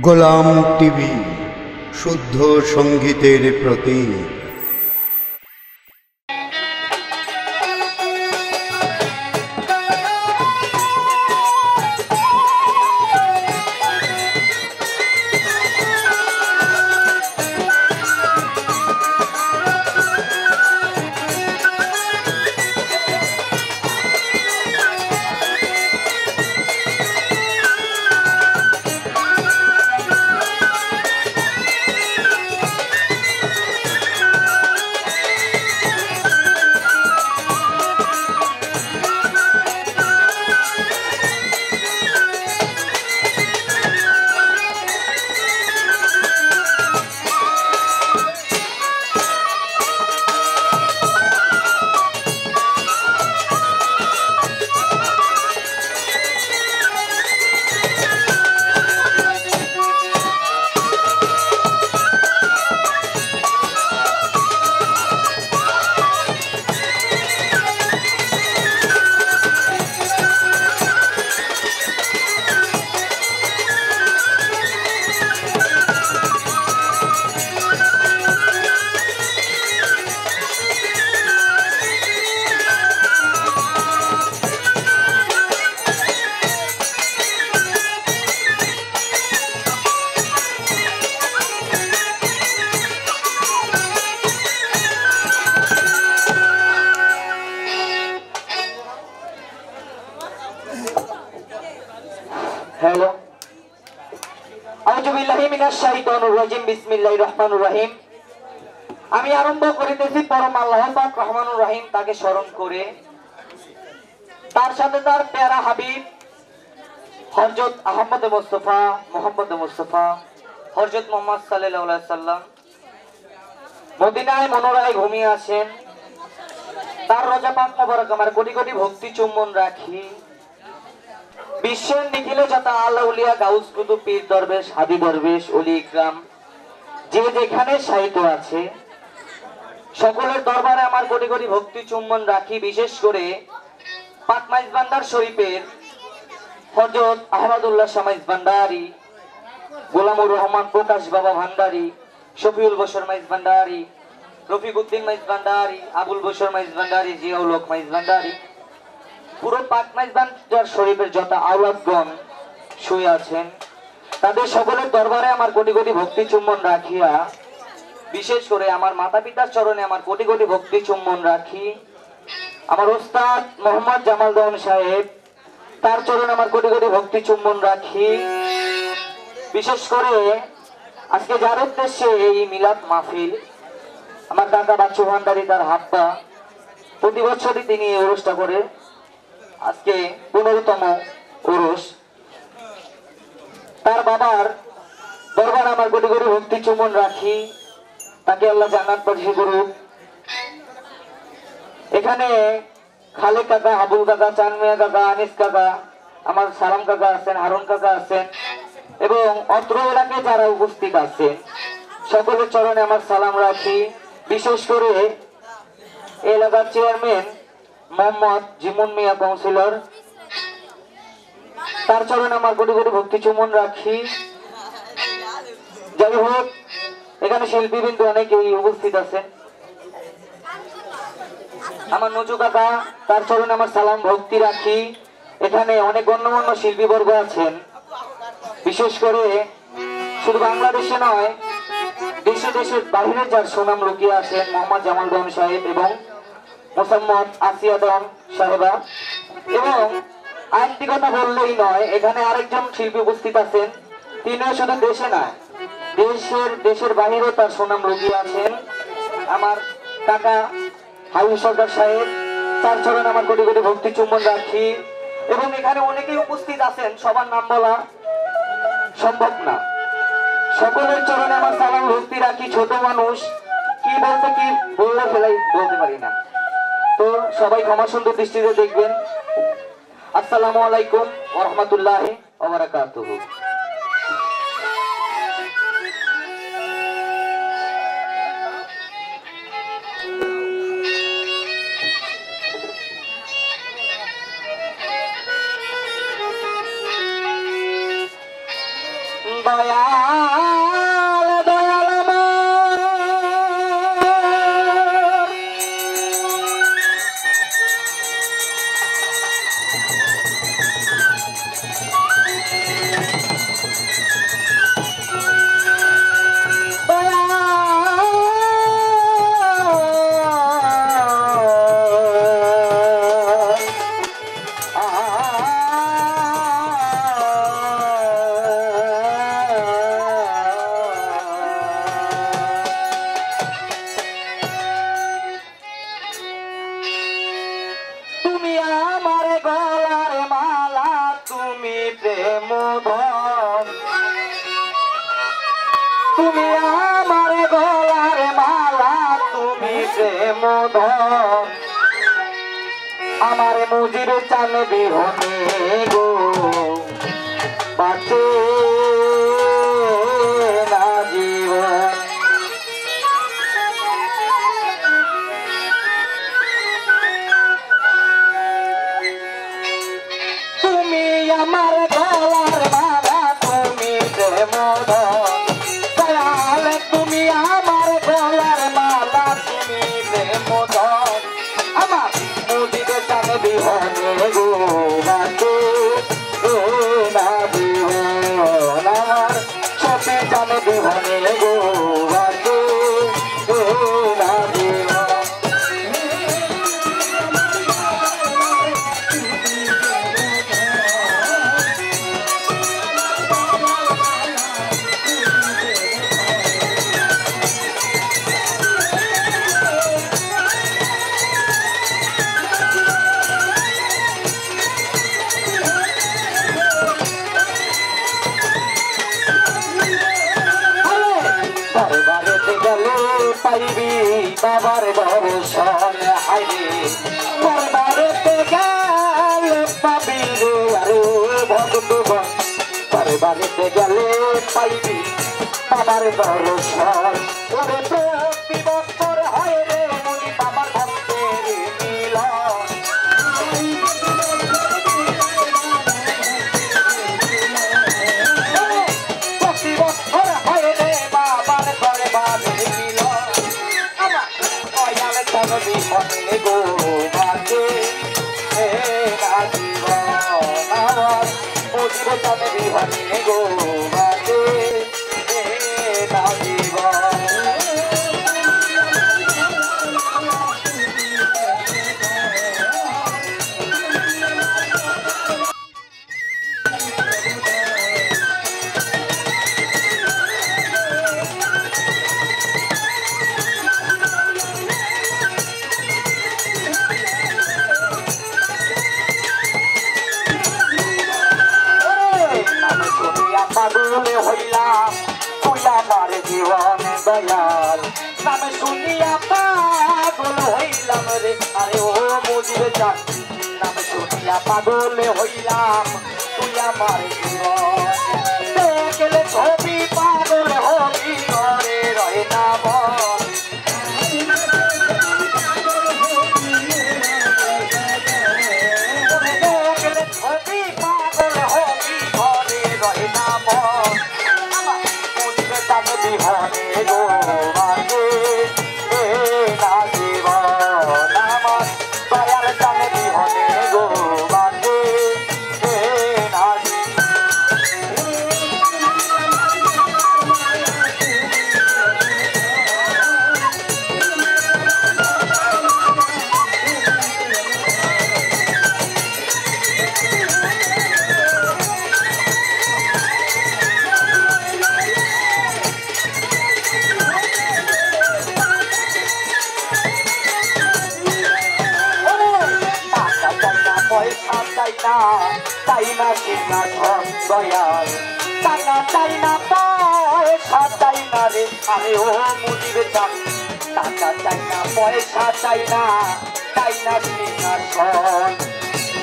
গোলাম TV, শুদ্ধ সঙ্গীতের প্রতীক। Hello, আউযু বিল্লাহি মিনাশ শাইতানির রাজিম। বিসমিল্লাহির রহমানির রহিম। আমি আরম্ভ করিতেছি পরম আল্লাহ পাক রহমানুর রহিম তাকে স্মরণ করে, তার সাথে তার প্যারা হাবিব হযরত আহমদ মুস্তাফা মুহাম্মদ মুস্তাফা হযরত মুহাম্মদ সাল্লাল্লাহু আলাইহি সাল্লাম মদিনায় মনোরায় ঘুমিয়ে আছেন। তার রোজা পাক মোবারক আমার কোটি কোটি ভক্তি চুম্বন রাখি। বিশ্বের নিখিলে যত আল্লাহ উলিয়া গাউস কুতুব পীর দরবেশ হাদি দরবেশ ওলি ইকরাম যে যেখানে সাহিত্য আছে, সকলের দরবারে আমার কোটি কোটি ভক্তি চুম্বন রাখি। বিশেষ করে পাক মাইজ ভান্ডার শরীফের হযরত আহমদুল্লাহ শাহ মাইজ ভান্ডারী, গোলামুর রহমান প্রকাশ বাবা ভান্ডারী, শফিউল বশর মাইজ ভান্ডারী, রফিক উদ্দিন মাইজ ভান্ডারী, আবুল বশর মাইজ ভান্ডারী, জিয়াউল হক মাইজ ভান্ডারী, পুরো পাক মাইজ ভান্ডার শরীফের যত আওলাদগণ শুয়ে আছেন, তাদের সকলের দরবারে আমার কোটি কোটি ভক্তি চুম্বন রাখিয়া, বিশেষ করে আমার মাতা পিতার চরণে আমার কোটি কোটি ভক্তি চুম্বন রাখি। আমার ওস্তাদ মোহাম্মদ জামাল দহন সাহেব, তার চরণে আমার কোটি কোটি ভক্তি চুম্বন রাখি। বিশেষ করে আজকে যার উদ্দেশ্যে এই মিলাদ মাহফিল, আমার কাকা বাচ্চু ভান্ডারী তার হাপ্পা, প্রতি বছরই তিনি এই অনুষ্ঠানটা করে। আজকে 15তম ওরস। তার বাবার দরবার আমার কোটি কোটি ভক্তি চুম্বন রাখি, তাকে আল্লাহ জান্নাত বাসী করুক। এখানে খালেক কাকা, আবুল কাকা, চানমিয়া কাকা, আনিস কাকা, আমার সালাম কাকা আছেন, হারুন কাকা আছেন এবং অত্র এলাকায় যারা উপস্থিত আছেন সকলের চরণে আমার সালাম রাখি। বিশেষ করে এলাকার চেয়ারম্যান মোহাম্মদ জিমুন মিয়া কাউন্সিলর, তার চরণে আমার কোটি কোটি ভক্তি চুম্বন রাখি। যাই হোক, এখানে শিল্পীবৃন্দ অনেকেই উপস্থিত আছেন। আমার নজু কাকা, তার চরণে আমার সালাম ভক্তি রাখি। এখানে অনেক গণ্যমান্য শিল্পীবর্গ আছেন, বিশেষ করে শুধু বাংলাদেশে নয় দেশে দেশের বাহিরে যার সুনাম লুকিয়ে আছেন, মোহাম্মদ জামাল দহন সাহেব এবং মোসাম্মদ আসিয়া দহন সাহেবা। এবং আরেকটি কথা বললেই নয়, এখানে আরেকজন শিল্পী উপস্থিত আছেন, তিনিও শুধু দেশে নয় দেশের বাহিরে তার সুনাম লুকিয়ে আছেন। আমার কাকা হাবিব সরকার সাহেব, তার চরণে আমার কোটি কোটি ভক্তি চুম্বন রাখি। এবং এখানে অনেকেই উপস্থিত আছেন, সবার নাম বলা সম্ভব না। সকলের চরণে আমার সালাম ভক্তি রাখি। ছোট মানুষ, কি বলতে কি বললে ফেলাই বলতে পারি না, তো সবাই ক্ষমা সুন্দর দৃষ্টিতে দেখবেন। আসসালামু আলাইকুম ওয়া রাহমাতুল্লাহি ওয়া বারাকাতুহু। দয়াল দয়াল আমার তুমি আমার গলার মালা তুমি প্রেম ধন তুমি আমার গলার মালা তুমি প্রেম ধন আমার মুজির চান বিহনে গো বাঁচে না জীবন তুমি আমার গলার মালা তুমি প্রেম ধন দয়াল তুমি আমার গলার মালা তুমি প্রেম ধন আমার মুজিবে চান বিহনে গো বাঁচে না জীবন আমার সবে চান বিহনে গো বাঁচে না জীবন বাড়িতে গেলে পাইবি বাবার দর্শন হাইরে বাড়িতে গেলে পাবি রে আরে ভগবান বাড়িতে গেলে পাইবি বাবার দর্শন ওরে প্রতি বছর হয় রে মুনি বাবার ভক্তের মিলন প্রতি বছর হয় রে বাবার দরবারে মিলন আমার দয়াল চান বিহনে গো বাঁচে না জীবন আমার মুজিব চান বিহনে গো বাঁচে না জীবন পাগলে হইলাম তুই আমার জীবন দয়াল নামে শুনিয়া পাগল হইলাম রে আরে ও মুজিবে চান নামে শুনিয়া পাগলে হইলাম তুই আমার জীবন দেখলে ছবি পাগল হবি ঘরে রয়ে না মন দেখলে ছবি পাগল হবি ঘরে রয়ে না মন আমার মুজিবে চান বিহনে গো বাঁচে না জীবন আমার দয়াল চান বিহনে গো বাঁচে না পয়সা চাই না চাই না সিংহাসন দয়াল টাকা চাই না পয়সা চাই না রে আরে ও মুজিবে চান টাকা চাই না পয়সা চাই না সিংহাসন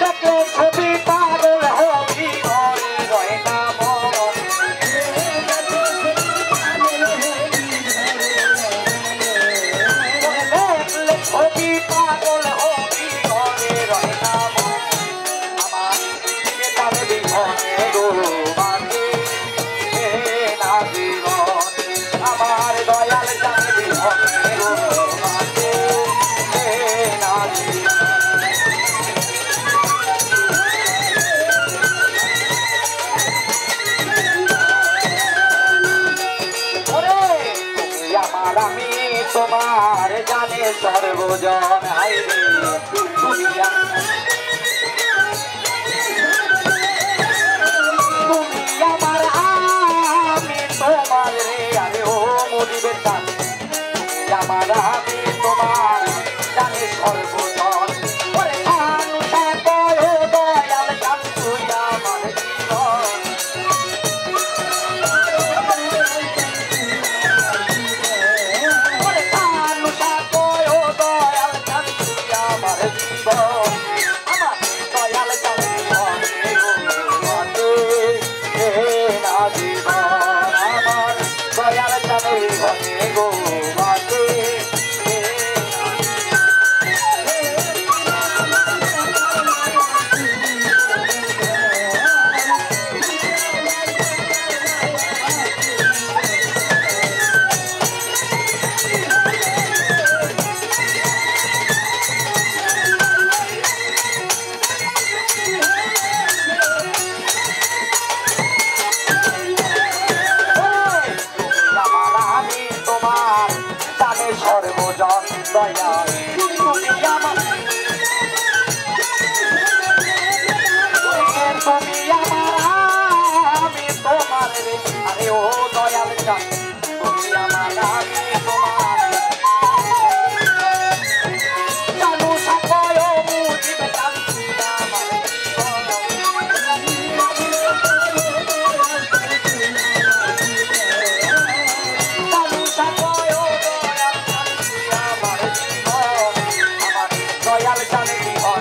দেখলে ছবি পাগল হবি ঘরে রয়ে না মন দেখলে ছবি পাগল হবি ঘরে রয়ে না মন আমার বিহনে গো বাঁচে তোমার জানে সর্বজন হাইরে তুমি আমার আমি তোমার রে আরে ও মরিবে চান আমার আমি তোমার জানে সর্বজন ওরে মানুষা কয় দয়াল জান তুই আমার জীবন ওরে মানুষা কয় দয়াল জান তুই আমার জীবন আমার দয়াল জান জীবন না জীবন আমার দয়াল জানে ঘরে গো মাতে সর্বজন দয়াল তুমি আমার আমি তোমার রে আরে ও দয়াল চান তুমি আমার আমি তোমার জানু সাকয় মুজিবে চান তুমি আমার জানু সাকয় দয়াল চান জীবন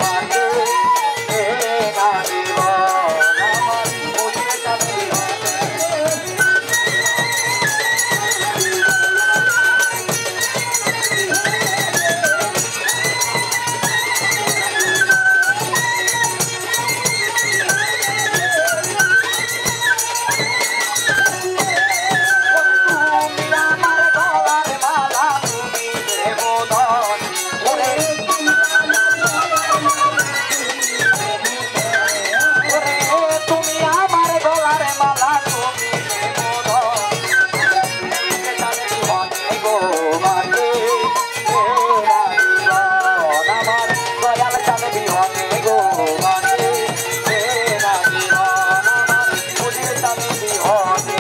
মাতে না জীবন আমার মুজিবে চান জীবন Oh